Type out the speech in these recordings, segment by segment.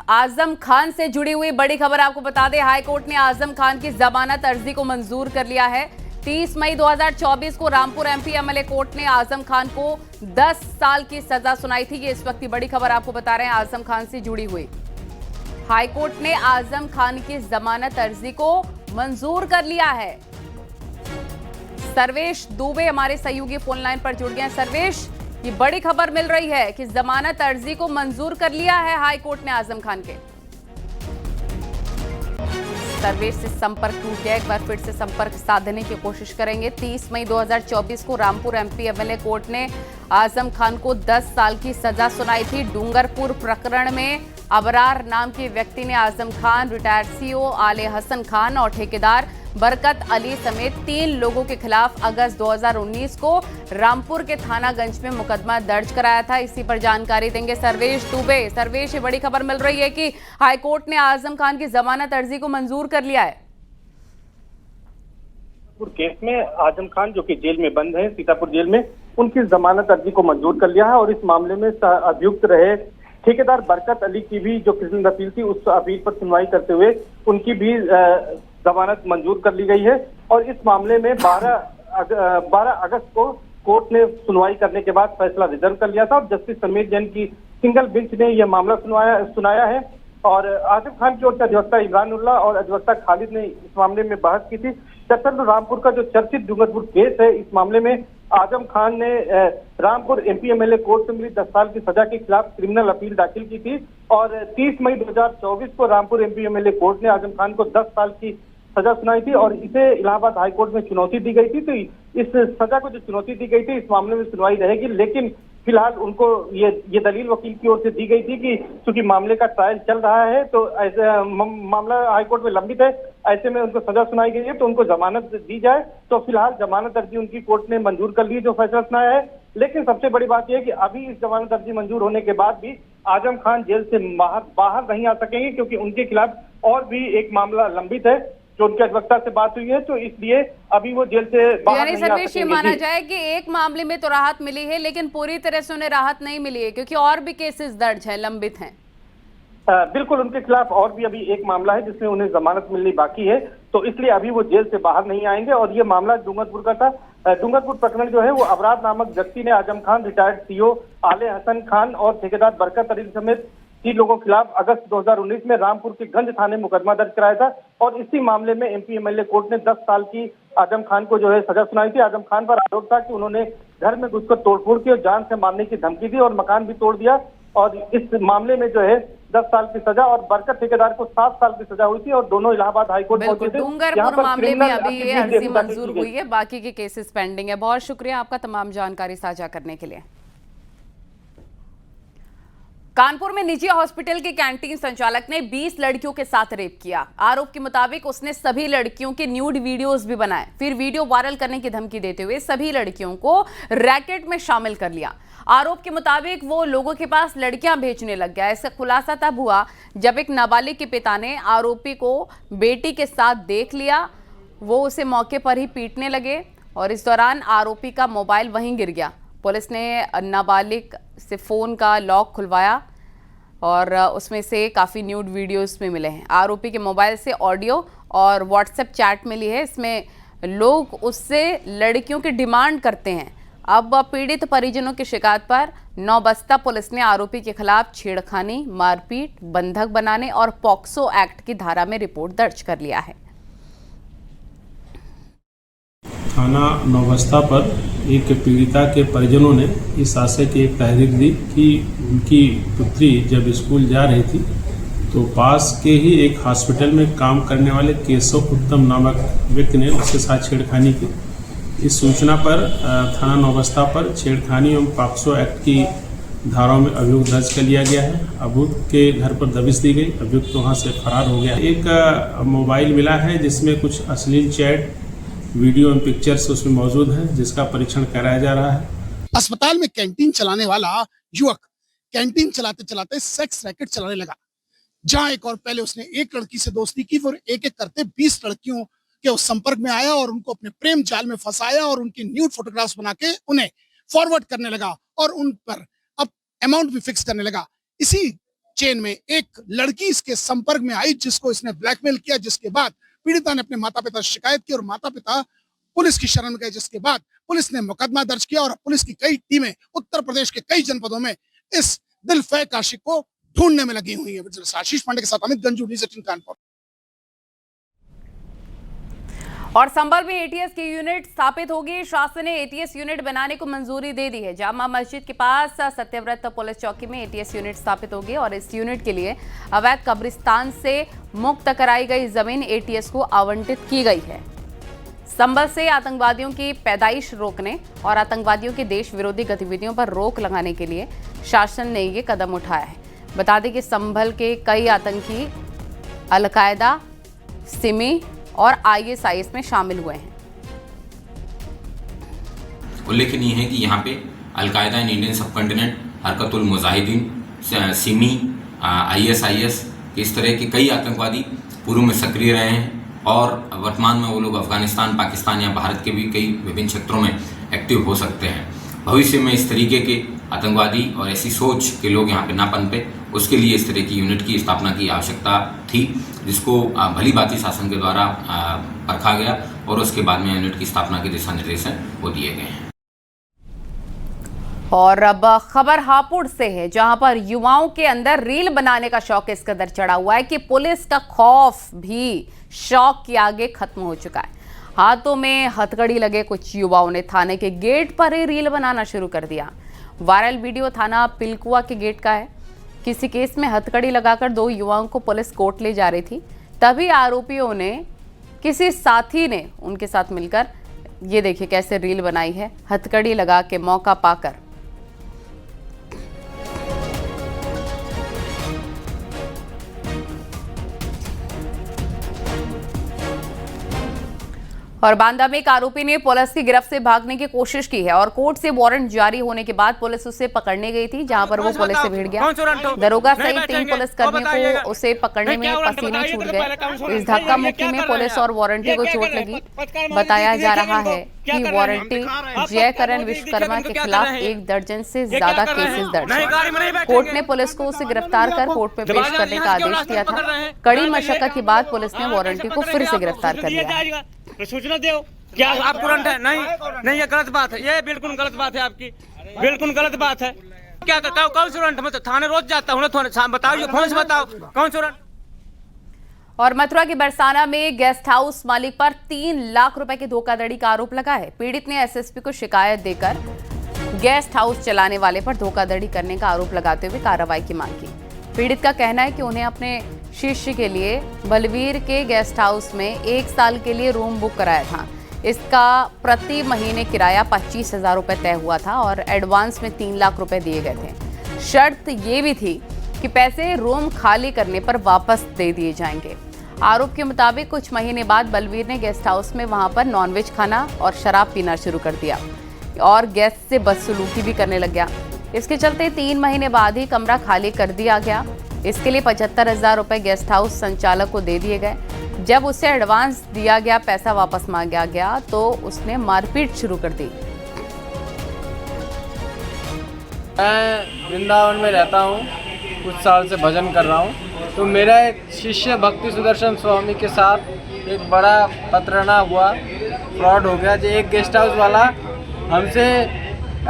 आजम खान से जुड़ी हुई बड़ी खबर आपको बता दें, हाईकोर्ट ने आजम खान की जमानत अर्जी को मंजूर कर लिया है। 30 मई 2024 को रामपुर एमपी एमएलए कोर्ट ने आजम खान को 10 साल की सजा सुनाई थी। ये इस वक्त की बड़ी खबर आपको बता रहे हैं, आजम खान से जुड़ी हुई। हाईकोर्ट ने आजम खान की जमानत अर्जी को मंजूर कर लिया है। सर्वेश दुबे हमारे सहयोगी फोन लाइन पर जुड़ गए हैं। सर्वेश, ये बड़ी खबर मिल रही है कि जमानत अर्जी को मंजूर कर लिया है हाईकोर्ट ने आजम खान के। सर्वेश से संपर्क टूट गया, एक बार फिर से संपर्क साधने की कोशिश करेंगे। 30 मई 2024 को रामपुर एमपी एमएलए कोर्ट ने आजम खान को 10 साल की सजा सुनाई थी। डूंगरपुर प्रकरण में अबरार नाम के व्यक्ति ने आजम खान, रिटायर्ड सीओ आले हसन खान और ठेकेदार बरकत अली समेत 3 लोगों के खिलाफ अगस्त 2019 को रामपुर के थानागंज में मुकदमा दर्ज कराया था। इसी पर जानकारी देंगे सर्वेश दुबे। सर्वेश, ये बड़ी खबर मिल रही है कि हाईकोर्ट ने आजम खान की जमानत अर्जी को मंजूर कर लिया है। केस में आजम खान जो कि जेल में बंद है, सीतापुर जेल में, उनकी जमानत अर्जी को मंजूर कर लिया है और इस मामले में अभियुक्त रहे ठेकेदार बरकत अली की भी जो किस्म अपील थी उस अपील पर सुनवाई करते हुए उनकी भी जमानत मंजूर कर ली गई है। और इस मामले में 12 अगस्त को कोर्ट ने सुनवाई करने के बाद फैसला रिजर्व कर लिया था और जस्टिस समीर जैन की सिंगल बेंच ने यह मामला सुनाया है। और आजम खान की ओर से अधिवक्ता इमरान उल्ला और अधिवक्ता खालिद ने इस मामले में बहस की थी। दरअसल रामपुर का जो चर्चित डूंगरपुर केस है, इस मामले में आजम खान ने रामपुर एमपी एमएलए कोर्ट से मिली 10 साल की सजा के खिलाफ क्रिमिनल अपील दाखिल की थी और 30 मई 2024 को रामपुर एमपी एमएलए कोर्ट ने आजम खान को 10 साल की सजा सुनाई थी और इसे इलाहाबाद हाईकोर्ट में चुनौती दी गई थी। तो इस सजा को जो चुनौती दी गई थी, इस मामले में सुनवाई रहेगी, लेकिन फिलहाल उनको ये दलील वकील की ओर से दी गई थी कि चूंकि मामले का ट्रायल चल रहा है तो ऐसे मामला हाईकोर्ट में लंबित है, ऐसे में उनको सजा सुनाई गई है तो उनको जमानत दी जाए। तो फिलहाल जमानत अर्जी उनकी कोर्ट ने मंजूर कर ली जो फैसला सुनाया है। लेकिन सबसे बड़ी बात यह है कि अभी इस जमानत अर्जी मंजूर होने के बाद भी आजम खान जेल से बाहर नहीं आ सकेंगे, क्योंकि उनके खिलाफ और भी एक मामला लंबित है जो उनके अधिवक्ता से बात हुई है, तो इसलिए अभी वो जेल से बाहर नहीं आ सर्वेश, ये सकेंगे। माना जाए कि एक मामले में तो राहत मिली है, लेकिन पूरी तरह से उन्हें राहत नहीं मिली है क्योंकि और भी केसेस दर्ज हैं, लंबित हैं। बिल्कुल, उनके खिलाफ और भी अभी एक मामला है जिसमें उन्हें जमानत मिलनी बाकी है, तो इसलिए अभी वो जेल से बाहर नहीं आएंगे। और ये मामला डूंगरपुर का था। डूंगरपुर प्रकरण जो है वो अबरार नामक व्यक्ति ने आजम खान, रिटायर्ड सीओ आले हसन खान और ठेकेदार बरकत अली समेत 3 लोगों के खिलाफ अगस्त 2019 में रामपुर के गंज थाने मुकदमा दर्ज कराया था और इसी मामले में एमपी एमएलए कोर्ट ने 10 साल की आजम खान को जो है सजा सुनाई थी। आजम खान पर आरोप था कि उन्होंने घर में घुसकर तोड़फोड़ की और जान से मारने की धमकी दी और मकान भी तोड़ दिया और इस मामले में जो है 10 साल की सजा और बरकत ठेकेदार को 7 साल की सजा हुई थी और दोनों इलाहाबाद हाईकोर्ट पहुंचे थे। डूंगरपुर मामले में अभी ये अर्जी मंजूर हुई है, बाकी के केसेस पेंडिंग है। बहुत शुक्रिया आपका तमाम जानकारी साझा करने के लिए। कानपुर में निजी हॉस्पिटल के कैंटीन संचालक ने 20 लड़कियों के साथ रेप किया। आरोप के मुताबिक उसने सभी लड़कियों के न्यूड वीडियोस भी बनाए, फिर वीडियो वायरल करने की धमकी देते हुए सभी लड़कियों को रैकेट में शामिल कर लिया। आरोप के मुताबिक वो लोगों के पास लड़कियां भेजने लग गया। इसका खुलासा तब हुआ जब एक नाबालिग के पिता ने आरोपी को बेटी के साथ देख लिया। वो उसे मौके पर ही पीटने लगे और इस दौरान आरोपी का मोबाइल वहीं गिर गया। पुलिस ने नाबालिग से फोन का लॉक खुलवाया और उसमें से काफ़ी न्यूड वीडियोस में मिले हैं। आरोपी के मोबाइल से ऑडियो और व्हाट्सएप चैट मिली है। इसमें लोग उससे लड़कियों की डिमांड करते हैं। अब पीड़ित परिजनों की शिकायत पर नौबस्ता पुलिस ने आरोपी के खिलाफ छेड़खानी, मारपीट, बंधक बनाने और पॉक्सो एक्ट की धारा में रिपोर्ट दर्ज कर लिया है। थाना नौबस्ता पर एक पीड़िता के परिजनों ने इस आशय की एक तहरीर दी कि उनकी पुत्री जब स्कूल जा रही थी तो पास के ही एक हॉस्पिटल में काम करने वाले केशव उत्तम नामक व्यक्ति ने उसके साथ छेड़खानी की। इस सूचना पर थाना नौबस्ता पर छेड़खानी एवं पॉक्सो एक्ट की धाराओं में अभियोग दर्ज कर लिया गया है। अभियुक्त के घर पर दबिश दी गई, अभियुक्त वहाँ से फरार हो गया। एक मोबाइल मिला है जिसमें कुछ अश्लील चैट, वीडियो एवं पिक्चर्स उसमें मौजूद हैं, जिसका परीक्षण कराया जा रहा है। अस्पताल में कैंटीन चलाने वाला युवक कैंटीन चलाते चलाते सेक्स रैकेट चलाने लगा, जहां एक और पहले उसने एक लड़की से दोस्ती की, फिर एक एक करते 20 लड़कियों के उस संपर्क में आया और उनको अपने प्रेम जाल में फंसाया और उनकी न्यूड फोटोग्राफ्स बना के उन्हें फॉरवर्ड करने लगा और उन पर अब अमाउंट भी फिक्स करने लगा। इसी चेन में एक लड़की इसके संपर्क में आई जिसको इसने ब्लैकमेल किया, जिसके बाद पीड़िता ने अपने माता पिता से शिकायत की और माता पिता पुलिस की शरण में गए, जिसके बाद पुलिस ने मुकदमा दर्ज किया और पुलिस की कई टीमें उत्तर प्रदेश के कई जनपदों में इस दिलफेक आशिक को ढूंढने में लगी हुई है। आशीष पांडे के साथ अमित गंजू, न्यूज़ 18 कानपुर। और संभल में एटीएस की यूनिट स्थापित होगी। शासन ने एटीएस यूनिट बनाने को मंजूरी दे दी है। जामा मस्जिद के पास सत्यव्रत पुलिस चौकी में एटीएस यूनिट स्थापित होगी और इस यूनिट के लिए अवैध कब्रिस्तान से मुक्त कराई गई जमीन एटीएस को आवंटित की गई है। संभल से आतंकवादियों की पैदाइश रोकने और आतंकवादियों की देश विरोधी गतिविधियों पर रोक लगाने के लिए शासन ने ये कदम उठाया है। बता दें कि संभल के कई आतंकी अलकायदा, सिमी और आईएसआईएस में शामिल हुए हैं। उल्लेखनीय है कि यहाँ पे Al Qaeda in Indian subcontinent, Harkatul Mujahideen, SIMI, ISIS इस तरह के कई आतंकवादी पूर्व में सक्रिय रहे हैं और वर्तमान में वो लोग अफगानिस्तान, पाकिस्तान या भारत के भी कई विभिन्न क्षेत्रों में एक्टिव हो सकते हैं। भविष्य में इस तरीके के आतंकवादी और ऐसी सोच के लोग यहाँ पे ना पनपे, उसके लिए इस तरह की यूनिट की स्थापना की आवश्यकता थी, जिसको भली भांति शासन के द्वारा परखा गया और उसके बाद में यूनिट की स्थापना के दिशा निर्देश वो दिए गए हैं। और अब खबर हापुड़ से है, जहां पर युवाओं के अंदर रील बनाने का शौक इस कदर चढ़ा हुआ है कि पुलिस का खौफ भी शौक के आगे खत्म हो चुका है। हाथों में हथकड़ी लगे कुछ युवाओं ने थाने के गेट पर ही रील बनाना शुरू कर दिया। वायरल वीडियो थाना पिलकुआ के गेट का है। किसी केस में हथकड़ी लगाकर 2 युवाओं को पुलिस कोर्ट ले जा रही थी, तभी आरोपियों ने, किसी साथी ने उनके साथ मिलकर ये देखिए कैसे रील बनाई है, हथकड़ी लगा के मौका पाकर। और बांदा में एक आरोपी ने पुलिस की गिरफ्त से भागने की कोशिश की है और कोर्ट से वारंट जारी होने के बाद पुलिस उसे पकड़ने गई थी, जहां पर वो पुलिस से भिड़ गया। दरोगा सहित 3 पुलिसकर्मियों को उसे पकड़ने में पसीने छूट गए। इस धक्का मुक्की में पुलिस और वारंटी को चोट लगी। बताया जा रहा है कि वारंटी जयकरण विश्वकर्मा के खिलाफ 1 दर्जन से ज्यादा केसेस दर्ज हैं। कोर्ट ने पुलिस को उसे गिरफ्तार कर कोर्ट में पेश करने का आदेश दिया था। कड़ी मशक्कत के बाद पुलिस ने वारंटी को फिर से गिरफ्तार कर लिया। सूचना दो क्या आप तुरंत है? नहीं, ये गलत बात है, ये बिल्कुल गलत बात है आपकी, बिल्कुल गलत बात है। क्या कौन वारंट? मैं तो थाने रोज जाता हूँ, बताओ, फोन से बताओ कौन सा वारंट। और मथुरा के बरसाना में गेस्ट हाउस मालिक पर 3 लाख रुपए की धोखाधड़ी का आरोप लगा है। पीड़ित ने एसएसपी को शिकायत देकर गेस्ट हाउस चलाने वाले पर धोखाधड़ी करने का आरोप लगाते हुए कार्रवाई की मांग की। पीड़ित का कहना है कि उन्हें अपने शिष्य के लिए बलवीर के गेस्ट हाउस में 1 साल के लिए रूम बुक कराया था। इसका प्रति महीने किराया 25,000 रुपये तय हुआ था और एडवांस में 3 लाख रुपए दिए गए थे। शर्त ये भी थी कि पैसे रूम खाली करने पर वापस दे दिए जाएंगे। आरोप के मुताबिक कुछ महीने बाद बलवीर ने गेस्ट हाउस में वहां पर नॉनवेज खाना और शराब पीना शुरू कर दिया और गेस्ट से बदसलूकी भी करने लग गया। इसके चलते 3 महीने बाद ही कमरा खाली कर दिया गया। इसके लिए 75,000 रुपए गेस्ट हाउस संचालक को दे दिए गए। जब उसे एडवांस दिया गया, पैसा वापस मांगा गया तो उसने मारपीट शुरू कर दी। मैं वृंदावन में रहता हूँ, कुछ साल से भजन कर रहा हूँ। तो मेरा एक शिष्य भक्ति सुदर्शन स्वामी के साथ एक बड़ा पतरना हुआ, फ्रॉड हो गया। जो एक गेस्ट हाउस वाला हमसे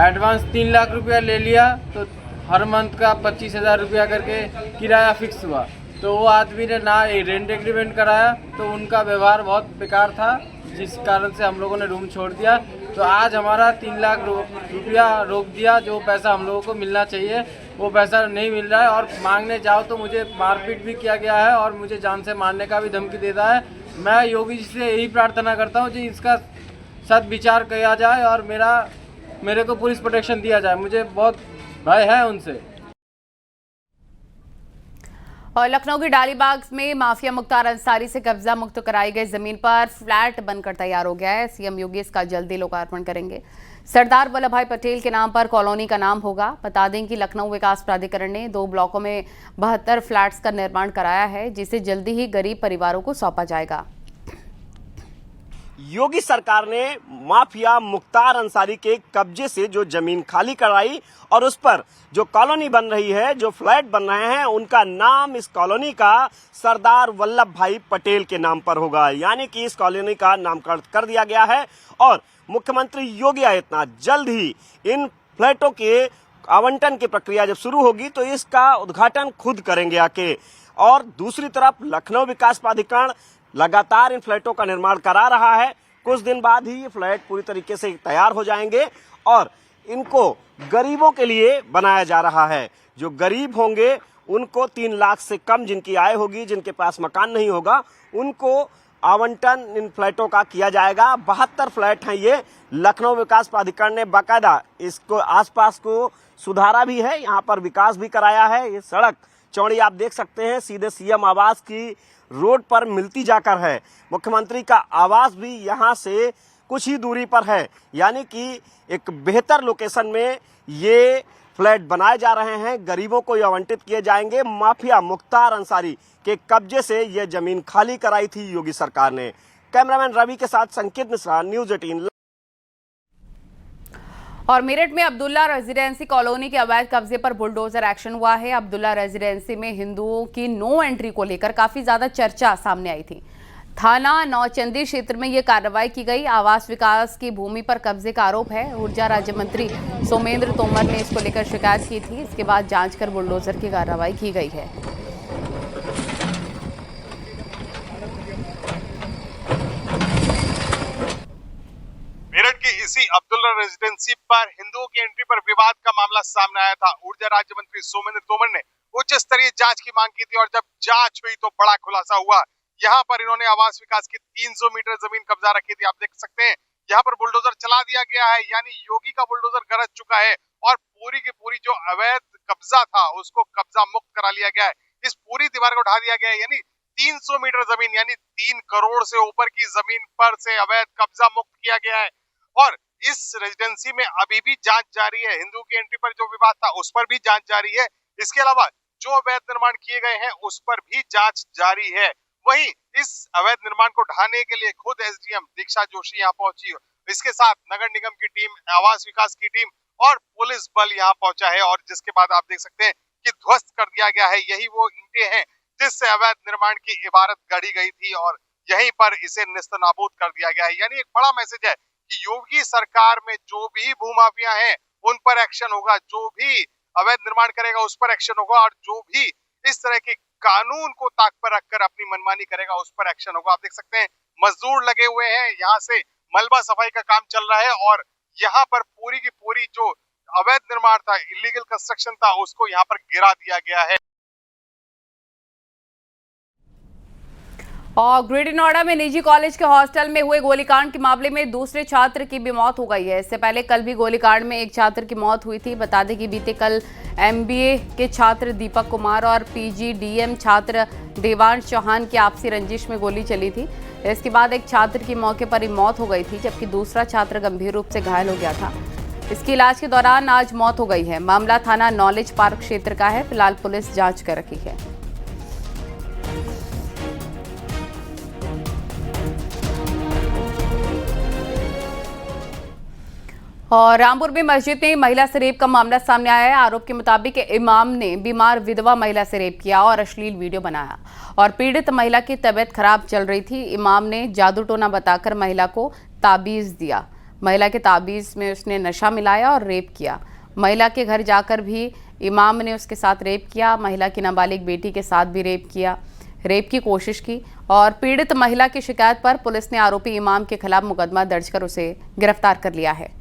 एडवांस 3 लाख रुपया ले लिया, तो हर मंथ का 25,000 रुपया करके किराया फिक्स हुआ। तो वो आदमी ने ना रेंट एग्रीमेंट कराया, तो उनका व्यवहार बहुत बेकार था, जिस कारण से हम लोगों ने रूम छोड़ दिया। तो आज हमारा 3 लाख रुपया रोक दिया। जो पैसा हम लोगों को मिलना चाहिए वो पैसा नहीं मिल रहा है और मांगने जाओ तो मुझे मारपीट भी किया गया है और मुझे जान से मारने का भी धमकी देता है। मैं योगी जी से यही प्रार्थना करता हूँ कि इसका सदविचार किया जाए और मेरे को पुलिस प्रोटेक्शन दिया जाए। मुझे बहुत भय है उनसे। और लखनऊ के डालीबाग में माफिया मुख्तार अंसारी से कब्जा मुक्त कराई गई जमीन पर फ्लैट बनकर तैयार हो गया है। सीएम योगी इसका जल्दी लोकार्पण करेंगे। सरदार वल्लभ भाई पटेल के नाम पर कॉलोनी का नाम होगा। बता दें कि लखनऊ विकास प्राधिकरण ने 2 ब्लॉकों में 72 फ्लैट्स का निर्माण कराया है, जिसे जल्दी ही गरीब परिवारों को सौंपा जाएगा। योगी सरकार ने माफिया मुख्तार अंसारी के कब्जे से जो जमीन खाली कराई और उस पर जो कॉलोनी बन रही है, जो फ्लैट बन रहे हैं, उनका नाम इस कॉलोनी का सरदार वल्लभ भाई पटेल के नाम पर होगा। यानी कि इस कॉलोनी का नामकरण कर दिया गया है और मुख्यमंत्री योगी आदित्यनाथ जल्द ही इन फ्लैटों के आवंटन की प्रक्रिया जब शुरू होगी तो इसका उद्घाटन खुद करेंगे आके। और दूसरी तरफ लखनऊ विकास प्राधिकरण लगातार इन फ्लैटों का निर्माण करा रहा है। कुछ दिन बाद ही ये फ्लैट पूरी तरीके से तैयार हो जाएंगे और इनको गरीबों के लिए बनाया जा रहा है। जो गरीब होंगे उनको 3 लाख से कम जिनकी आय होगी, जिनके पास मकान नहीं होगा, उनको आवंटन इन फ्लैटों का किया जाएगा। 72 फ्लैट हैं ये। लखनऊ विकास प्राधिकरण ने बाकायदा इसको आसपास को सुधारा भी है, यहाँ पर विकास भी कराया है। ये सड़क चौड़ी आप देख सकते हैं, सीधे सीएम आवास की रोड पर मिलती जाकर है। मुख्यमंत्री का आवास भी यहाँ से कुछ ही दूरी पर है। यानी कि एक बेहतर लोकेशन में ये फ्लैट बनाए जा रहे हैं, गरीबों को आवंटित किए जाएंगे। माफिया मुख्तार अंसारी के कब्जे से यह जमीन खाली कराई थी योगी सरकार ने। कैमरामैन रवि के साथ संकेत मिश्रा, न्यूज़ 18। और मेरठ में अब्दुल्ला रेजिडेंसी कॉलोनी के अवैध कब्जे पर बुलडोजर एक्शन हुआ है। अब्दुल्ला रेजिडेंसी में हिंदुओं की नो एंट्री को लेकर काफी ज्यादा चर्चा सामने आई थी। थाना नौचंदी क्षेत्र में ये कार्रवाई की गई। आवास विकास की भूमि पर कब्जे का आरोप है। ऊर्जा राज्य मंत्री सोमेंद्र तोमर ने इसको लेकर शिकायत की थी। इसके बाद जांच कर बुलडोजर की कार्रवाई की गई है। मेरठ की इसी अब्दुल्ला रेजिडेंसी पर हिंदुओं की एंट्री पर विवाद का मामला सामने आया था। ऊर्जा राज्य मंत्री सोमेंद्र तोमर ने उच्च स्तरीय जांच की मांग की थी और जब जांच हुई तो बड़ा खुलासा हुआ। यहाँ पर इन्होंने आवास विकास की 300 मीटर जमीन कब्जा रखी थी। आप देख सकते हैं यहाँ पर बुलडोजर चला दिया गया है, यानी योगी का बुलडोजर गरज चुका है और पूरी की पूरी जो अवैध कब्जा था उसको कब्जा मुक्त करा लिया गया है। इस पूरी दीवार को उठा दिया गया है, यानी 300 मीटर जमीन यानी 3 करोड़ से ऊपर की जमीन पर से अवैध कब्जा मुक्त किया गया है। और इस रेजिडेंसी में अभी भी जांच जारी है। हिंदू की एंट्री पर जो विवाद था उस पर भी जांच जारी है। इसके अलावा जो अवैध निर्माण किए गए हैं उस पर भी जांच जारी है। वहीं इस अवैध निर्माण को ढाने के लिए खुद एसडीएम दीक्षा जोशी यहाँ पहुंची। इसके साथ नगर निगम की टीम, आवास विकास की टीम और पुलिस बल यहाँ पहुंचा है और जिसके बाद आप देख सकते हैं कि ध्वस्त कर दिया गया है। यही वो ईंटें हैं जिससे अवैध निर्माण की इबारत गढ़ी गई थी और यहीं पर इसे नेस्तनाबूद कर दिया गया है। यानी एक बड़ा मैसेज है कि योगी सरकार में जो भी भूमाफिया हैं उन पर एक्शन होगा, जो भी अवैध निर्माण करेगा उस पर एक्शन होगा और जो भी इस तरह की कानून को ताक पर रखकर अपनी मनमानी करेगा उस पर एक्शन होगा। आप देख सकते हैं मजदूर लगे हुए हैं, यहाँ से मलबा सफाई का काम चल रहा है और यहाँ पर पूरी की पूरी जो अवैध निर्माण था, इलीगल कंस्ट्रक्शन था, उसको यहाँ पर गिरा दिया गया है। और ग्रेटर नोएडा में निजी कॉलेज के हॉस्टल में हुए गोलीकांड के मामले में दूसरे छात्र की भी मौत हो गई है। इससे पहले कल भी गोलीकांड में एक छात्र की मौत हुई थी। बता दें कि बीते कल एमबीए के छात्र दीपक कुमार और पीजीडीएम छात्र देवांश चौहान की आपसी रंजिश में गोली चली थी। इसके बाद एक छात्र की मौके पर ही मौत हो गई थी, जबकि दूसरा छात्र गंभीर रूप से घायल हो गया था। इसकी इलाज के दौरान आज मौत हो गई है। मामला थाना नॉलेज पार्क क्षेत्र का है। फिलहाल पुलिस जांच कर रही है। और रामपुर में मस्जिद में महिला से रेप का मामला सामने आया है। आरोप के मुताबिक इमाम ने बीमार विधवा महिला से रेप किया और अश्लील वीडियो बनाया और पीड़ित महिला की तबीयत खराब चल रही थी। इमाम ने जादू टोना बताकर महिला को ताबीज़ दिया। महिला के ताबीज़ में उसने नशा मिलाया और रेप किया। महिला के घर जाकर भी इमाम ने उसके साथ रेप किया। महिला की नाबालिग बेटी के साथ भी रेप की कोशिश की और पीड़ित महिला की शिकायत पर पुलिस ने आरोपी इमाम के खिलाफ मुकदमा दर्ज कर उसे गिरफ्तार कर लिया है।